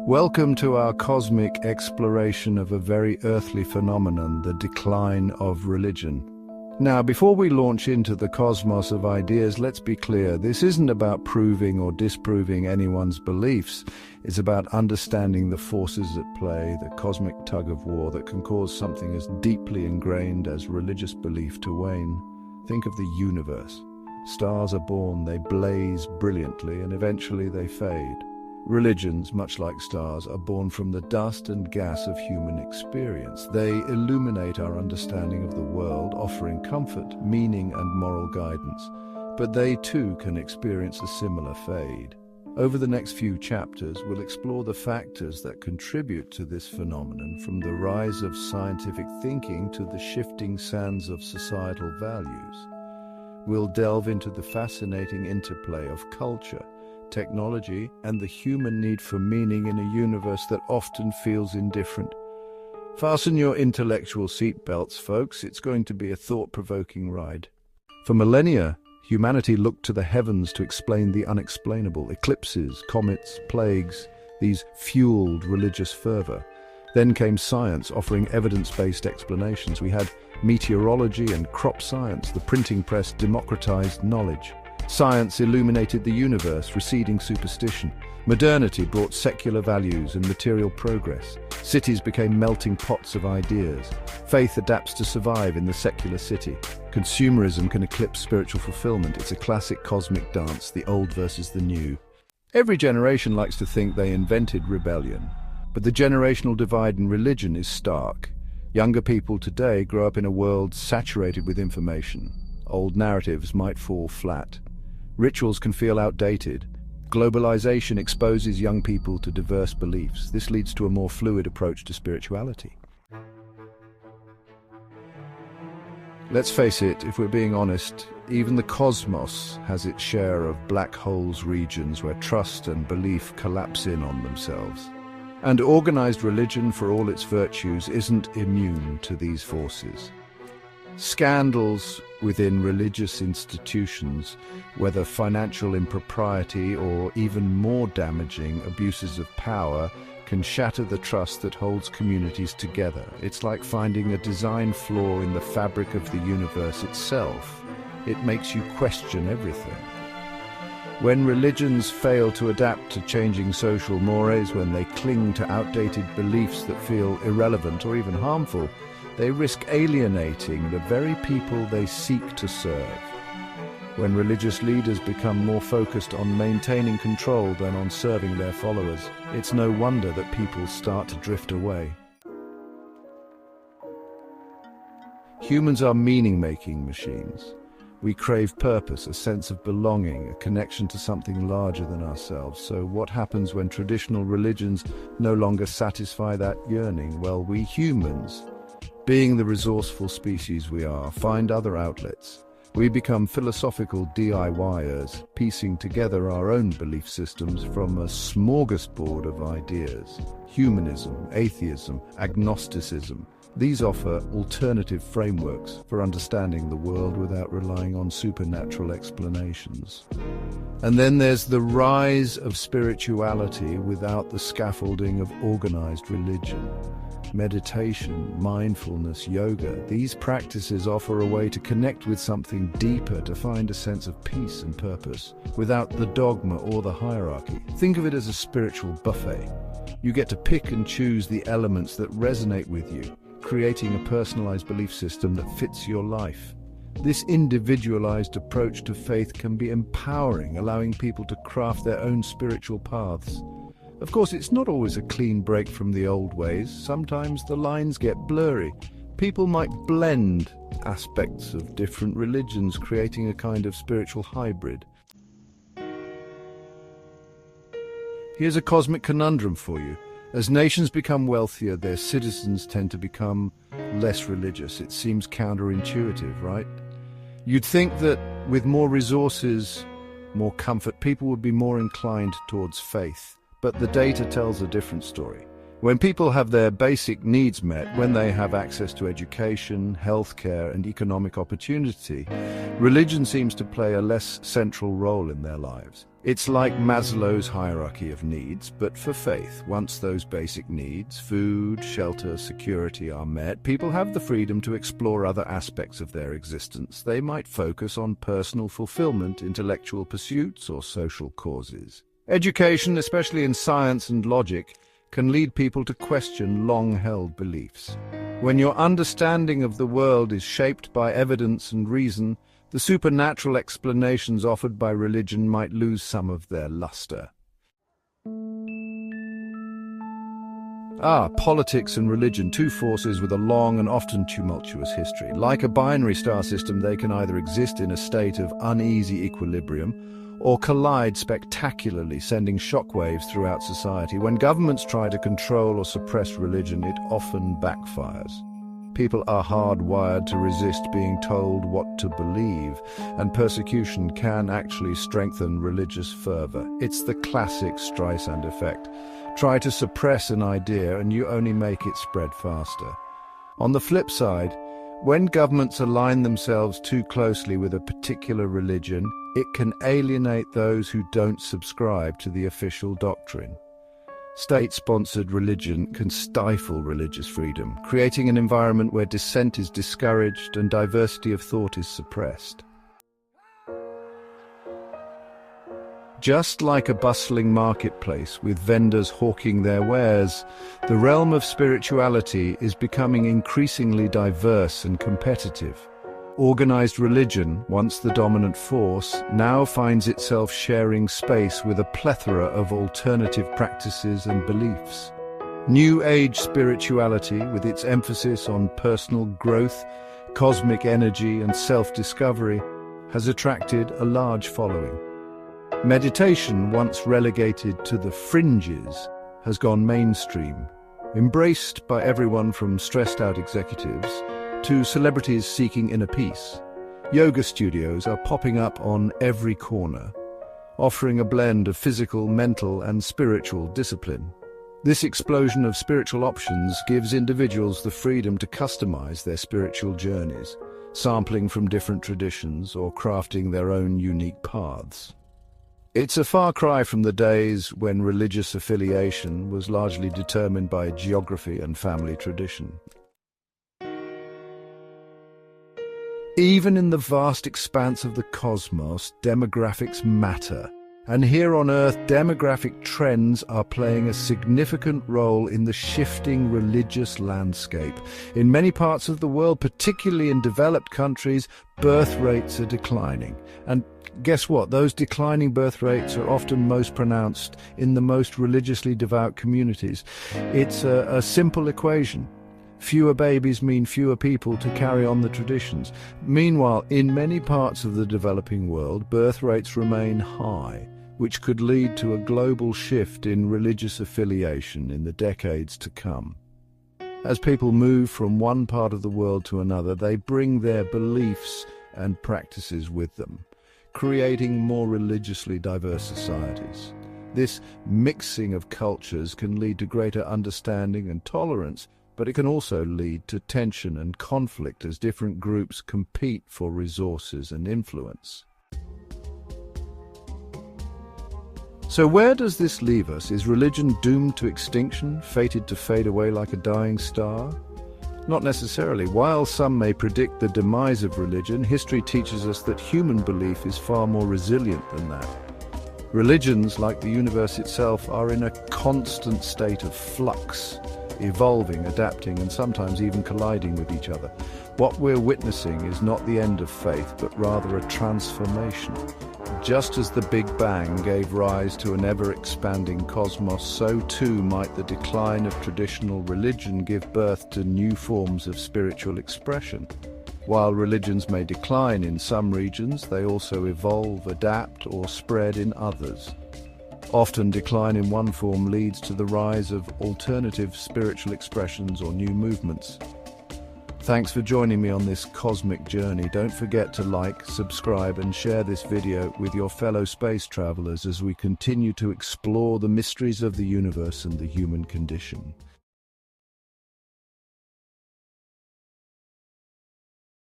Welcome to our cosmic exploration of a very earthly phenomenon, the decline of religion. Now, before we launch into the cosmos of ideas, let's be clear, this isn't about proving or disproving anyone's beliefs. It's about understanding the forces at play, the cosmic tug-of-war that can cause something as deeply ingrained as religious belief to wane. Think of the universe. Stars are born, they blaze brilliantly, and eventually they fade. Religions, much like stars, are born from the dust and gas of human experience. They illuminate our understanding of the world, offering comfort, meaning, and moral guidance. But they too can experience a similar fade. Over the next few chapters, we'll explore the factors that contribute to this phenomenon, from the rise of scientific thinking to the shifting sands of societal values. We'll delve into the fascinating interplay of culture, technology, and the human need for meaning in a universe that often feels indifferent. Fasten your intellectual seatbelts, folks. It's going to be a thought-provoking ride. For millennia, humanity looked to the heavens to explain the unexplainable. Eclipses, comets, plagues, these fueled religious fervor. Then came science, offering evidence-based explanations. We had meteorology and crop science. The printing press democratized knowledge. Science illuminated the universe, receding superstition. Modernity brought secular values and material progress. Cities became melting pots of ideas. Faith adapts to survive in the secular city. Consumerism can eclipse spiritual fulfillment. It's a classic cosmic dance, the old versus the new. Every generation likes to think they invented rebellion, but the generational divide in religion is stark. Younger people today grow up in a world saturated with information. Old narratives might fall flat. Rituals can feel outdated. Globalization exposes young people to diverse beliefs. This leads to a more fluid approach to spirituality. Let's face it, if we're being honest, even the cosmos has its share of black holes regions where trust and belief collapse in on themselves. And organized religion, for all its virtues, isn't immune to these forces. Scandals within religious institutions, whether financial impropriety or even more damaging abuses of power, can shatter the trust that holds communities together. It's like finding a design flaw in the fabric of the universe itself. It makes you question everything. When religions fail to adapt to changing social mores, when they cling to outdated beliefs that feel irrelevant or even harmful, they risk alienating the very people they seek to serve. When religious leaders become more focused on maintaining control than on serving their followers, it's no wonder that people start to drift away. Humans are meaning-making machines. We crave purpose, a sense of belonging, a connection to something larger than ourselves. So what happens when traditional religions no longer satisfy that yearning? Well, we humans, being the resourceful species we are, find other outlets. We become philosophical DIYers, piecing together our own belief systems from a smorgasbord of ideas. Humanism, atheism, agnosticism. These offer alternative frameworks for understanding the world without relying on supernatural explanations. And then there's the rise of spirituality without the scaffolding of organized religion. Meditation, mindfulness, yoga, these practices offer a way to connect with something deeper, to find a sense of peace and purpose, without the dogma or the hierarchy. Think of it as a spiritual buffet. You get to pick and choose the elements that resonate with you, creating a personalized belief system that fits your life. This individualized approach to faith can be empowering, allowing people to craft their own spiritual paths. Of course, it's not always a clean break from the old ways. Sometimes the lines get blurry. People might blend aspects of different religions, creating a kind of spiritual hybrid. Here's a cosmic conundrum for you. As nations become wealthier, their citizens tend to become less religious. It seems counterintuitive, right? You'd think that with more resources, more comfort, people would be more inclined towards faith. But the data tells a different story. When people have their basic needs met, when they have access to education, healthcare, and economic opportunity, religion seems to play a less central role in their lives. It's like Maslow's hierarchy of needs, but for faith. Once those basic needs, food, shelter, security, are met, people have the freedom to explore other aspects of their existence. They might focus on personal fulfillment, intellectual pursuits, or social causes. Education, especially in science and logic, can lead people to question long-held beliefs. When your understanding of the world is shaped by evidence and reason, the supernatural explanations offered by religion might lose some of their luster. Politics and religion, two forces with a long and often tumultuous history. Like a binary star system, they can either exist in a state of uneasy equilibrium or collide spectacularly, sending shockwaves throughout society. When governments try to control or suppress religion, it often backfires. People are hardwired to resist being told what to believe, and persecution can actually strengthen religious fervor. It's the classic Streisand effect. Try to suppress an idea and you only make it spread faster. On the flip side, when governments align themselves too closely with a particular religion, it can alienate those who don't subscribe to the official doctrine. State-sponsored religion can stifle religious freedom, creating an environment where dissent is discouraged and diversity of thought is suppressed. Just like a bustling marketplace with vendors hawking their wares, the realm of spirituality is becoming increasingly diverse and competitive. Organized religion, once the dominant force, now finds itself sharing space with a plethora of alternative practices and beliefs. New Age spirituality, with its emphasis on personal growth, cosmic energy, and self-discovery, has attracted a large following. Meditation, once relegated to the fringes, has gone mainstream, embraced by everyone from stressed-out executives to celebrities seeking inner peace. Yoga studios are popping up on every corner, offering a blend of physical, mental, and spiritual discipline. This explosion of spiritual options gives individuals the freedom to customize their spiritual journeys, sampling from different traditions or crafting their own unique paths. It's a far cry from the days when religious affiliation was largely determined by geography and family tradition. Even in the vast expanse of the cosmos, demographics matter. And here on Earth, demographic trends are playing a significant role in the shifting religious landscape. In many parts of the world, particularly in developed countries, birth rates are declining. And guess what? Those declining birth rates are often most pronounced in the most religiously devout communities. It's a simple equation. Fewer babies mean fewer people to carry on the traditions. Meanwhile, in many parts of the developing world, birth rates remain high, which could lead to a global shift in religious affiliation in the decades to come. As people move from one part of the world to another, they bring their beliefs and practices with them, creating more religiously diverse societies. This mixing of cultures can lead to greater understanding and tolerance, but it can also lead to tension and conflict as different groups compete for resources and influence. So where does this leave us? Is religion doomed to extinction, fated to fade away like a dying star? Not necessarily. While some may predict the demise of religion, history teaches us that human belief is far more resilient than that. Religions, like the universe itself, are in a constant state of flux, evolving, adapting, and sometimes even colliding with each other. What we're witnessing is not the end of faith, but rather a transformation. Just as the Big Bang gave rise to an ever-expanding cosmos, so too might the decline of traditional religion give birth to new forms of spiritual expression. While religions may decline in some regions, they also evolve, adapt, or spread in others. Often decline in one form leads to the rise of alternative spiritual expressions or new movements. Thanks for joining me on this cosmic journey. Don't forget to like, subscribe, and share this video with your fellow space travelers as we continue to explore the mysteries of the universe and the human condition.